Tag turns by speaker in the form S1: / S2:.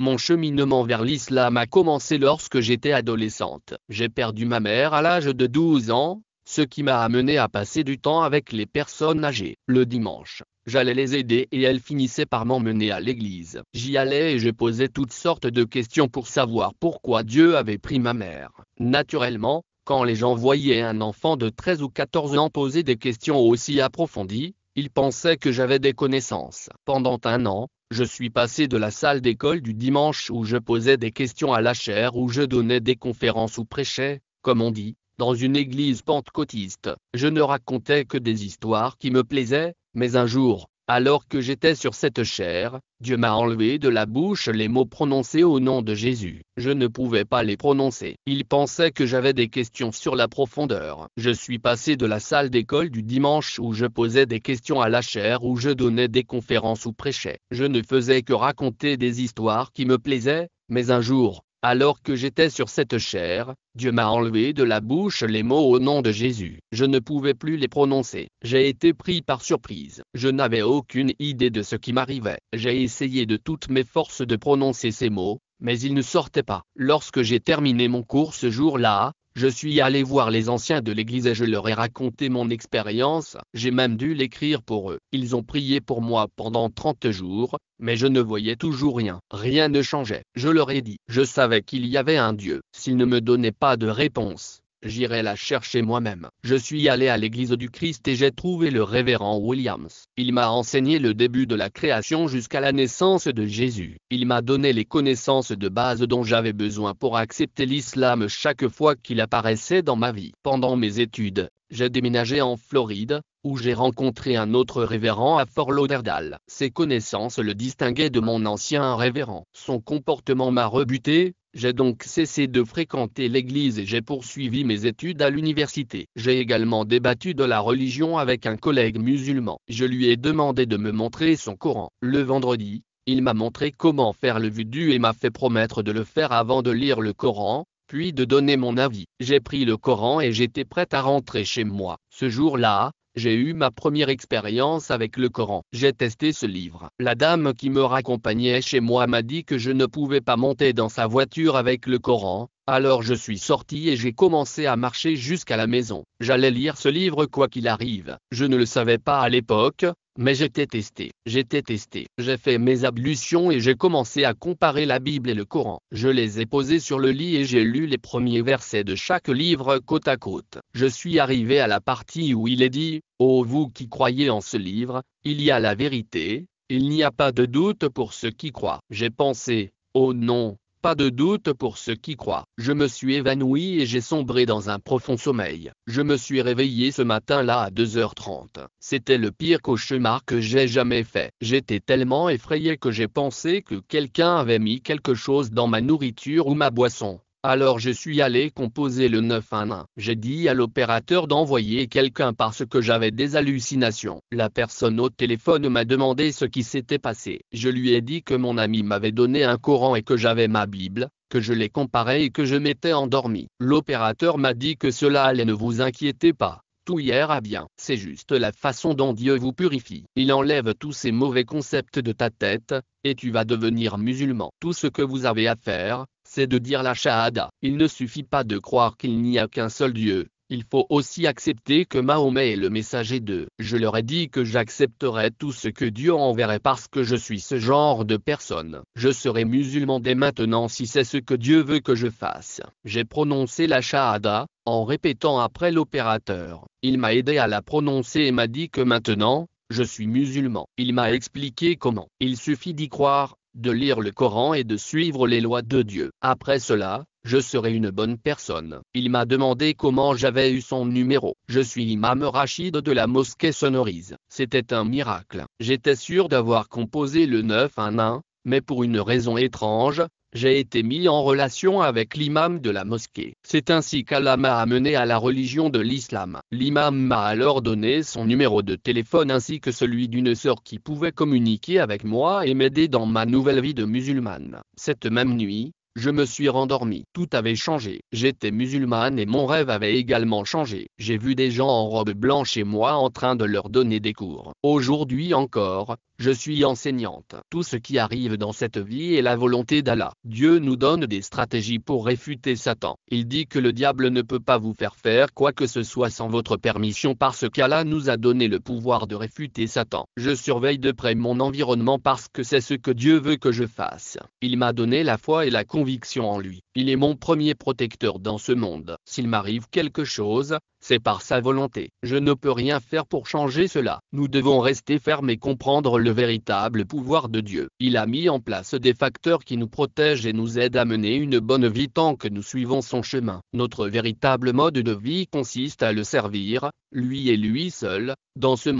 S1: Mon cheminement vers l'islam a commencé lorsque j'étais adolescente. J'ai perdu ma mère à l'âge de 12 ans, ce qui m'a amené à passer du temps avec les personnes âgées. Le dimanche, j'allais les aider et elles finissaient par m'emmener à l'église. J'y allais et je posais toutes sortes de questions pour savoir pourquoi Dieu avait pris ma mère. Naturellement, quand les gens voyaient un enfant de 13 ou 14 ans poser des questions aussi approfondies, ils pensaient que j'avais des connaissances. Pendant un an, je suis passé de la salle d'école du dimanche où je posais des questions à la chaire où je donnais des conférences ou prêchais, comme on dit, dans une église pentecôtiste. Je ne racontais que des histoires qui me plaisaient, mais un jour, alors que j'étais sur cette chaire, Dieu m'a enlevé de la bouche les mots prononcés au nom de Jésus. Je ne pouvais pas les prononcer. Il pensait que j'avais des questions sur la profondeur. Je suis passé de la salle d'école du dimanche où je posais des questions à la chaire où je donnais des conférences ou prêchais. Je ne faisais que raconter des histoires qui me plaisaient, mais un jour, alors que j'étais sur cette chaire, Dieu m'a enlevé de la bouche les mots au nom de Jésus. Je ne pouvais plus les prononcer. J'ai été pris par surprise. Je n'avais aucune idée de ce qui m'arrivait. J'ai essayé de toutes mes forces de prononcer ces mots, mais ils ne sortaient pas. Lorsque j'ai terminé mon cours ce jour-là, je suis allé voir les anciens de l'église et je leur ai raconté mon expérience. J'ai même dû l'écrire pour eux. Ils ont prié pour moi pendant 30 jours, mais je ne voyais toujours rien. Rien ne changeait. Je leur ai dit, je savais qu'il y avait un Dieu. S'il ne me donnait pas de réponse, j'irai la chercher moi-même. Je suis allé à l'église du Christ et j'ai trouvé le révérend Williams. Il m'a enseigné le début de la création jusqu'à la naissance de Jésus. Il m'a donné les connaissances de base dont j'avais besoin pour accepter l'islam chaque fois qu'il apparaissait dans ma vie. Pendant mes études, j'ai déménagé en Floride, où j'ai rencontré un autre révérend à Fort Lauderdale. Ses connaissances le distinguaient de mon ancien révérend. Son comportement m'a rebuté. J'ai donc cessé de fréquenter l'église et j'ai poursuivi mes études à l'université. J'ai également débattu de la religion avec un collègue musulman. Je lui ai demandé de me montrer son Coran. Le vendredi, il m'a montré comment faire le wudu et m'a fait promettre de le faire avant de lire le Coran, puis de donner mon avis. J'ai pris le Coran et j'étais prête à rentrer chez moi. Ce jour-là, j'ai eu ma première expérience avec le Coran. J'ai testé ce livre. La dame qui me raccompagnait chez moi m'a dit que je ne pouvais pas monter dans sa voiture avec le Coran, alors je suis sorti et j'ai commencé à marcher jusqu'à la maison. J'allais lire ce livre quoi qu'il arrive. Je ne le savais pas à l'époque, mais j'étais testé. J'ai fait mes ablutions et j'ai commencé à comparer la Bible et le Coran. Je les ai posés sur le lit et j'ai lu les premiers versets de chaque livre côte à côte. Je suis arrivé à la partie où il est dit, « Ô vous qui croyez en ce livre, il y a la vérité, il n'y a pas de doute pour ceux qui croient. » J'ai pensé, « Oh non, pas de doute pour ceux qui croient. » Je me suis évanoui et j'ai sombré dans un profond sommeil. Je me suis réveillé ce matin-là à 2h30. C'était le pire cauchemar que j'ai jamais fait. J'étais tellement effrayé que j'ai pensé que quelqu'un avait mis quelque chose dans ma nourriture ou ma boisson. Alors je suis allé composer le 911. J'ai dit à l'opérateur d'envoyer quelqu'un parce que j'avais des hallucinations. La personne au téléphone m'a demandé ce qui s'était passé. Je lui ai dit que mon ami m'avait donné un Coran et que j'avais ma Bible, que je les comparais et que je m'étais endormi. L'opérateur m'a dit que cela allait, ne vous inquiétez pas. Tout ira bien. C'est juste la façon dont Dieu vous purifie. Il enlève tous ces mauvais concepts de ta tête, et tu vas devenir musulman. Tout ce que vous avez à faire, c'est de dire la shahada. Il ne suffit pas de croire qu'il n'y a qu'un seul Dieu. Il faut aussi accepter que Mahomet est le messager de. Je leur ai dit que j'accepterais tout ce que Dieu enverrait parce que je suis ce genre de personne. Je serai musulman dès maintenant si c'est ce que Dieu veut que je fasse. J'ai prononcé la shahada, en répétant après l'opérateur. Il m'a aidé à la prononcer et m'a dit que maintenant, je suis musulman. Il m'a expliqué comment. Il suffit d'y croire, de lire le Coran et de suivre les lois de Dieu. Après cela, je serai une bonne personne. Il m'a demandé comment j'avais eu son numéro. Je suis l'imam Rachid de la mosquée Sonorise. C'était un miracle. J'étais sûr d'avoir composé le 911, mais pour une raison étrange, j'ai été mis en relation avec l'imam de la mosquée. C'est ainsi qu'Allah m'a amené à la religion de l'islam. L'imam m'a alors donné son numéro de téléphone ainsi que celui d'une sœur qui pouvait communiquer avec moi et m'aider dans ma nouvelle vie de musulmane. Cette même nuit, Je me suis rendormi. Tout avait changé. J'étais musulmane et mon rêve avait également changé. J'ai vu des gens en robe blanche et moi en train de leur donner des cours. Aujourd'hui encore, je suis enseignante. Tout ce qui arrive dans cette vie est la volonté d'Allah. Dieu nous donne des stratégies pour réfuter Satan. Il dit que le diable ne peut pas vous faire quoi que ce soit sans votre permission parce qu'Allah nous a donné le pouvoir de réfuter Satan. Je surveille de près mon environnement parce que c'est ce que Dieu veut que je fasse. Il m'a donné la foi et la conviction en lui. Il est mon premier protecteur dans ce monde. S'il m'arrive quelque chose, c'est par sa volonté. Je ne peux rien faire pour changer cela. Nous devons rester fermes et comprendre le véritable pouvoir de Dieu. Il a mis en place des facteurs qui nous protègent et nous aident à mener une bonne vie tant que nous suivons son chemin. Notre véritable mode de vie consiste à le servir, lui et lui seul, dans ce monde.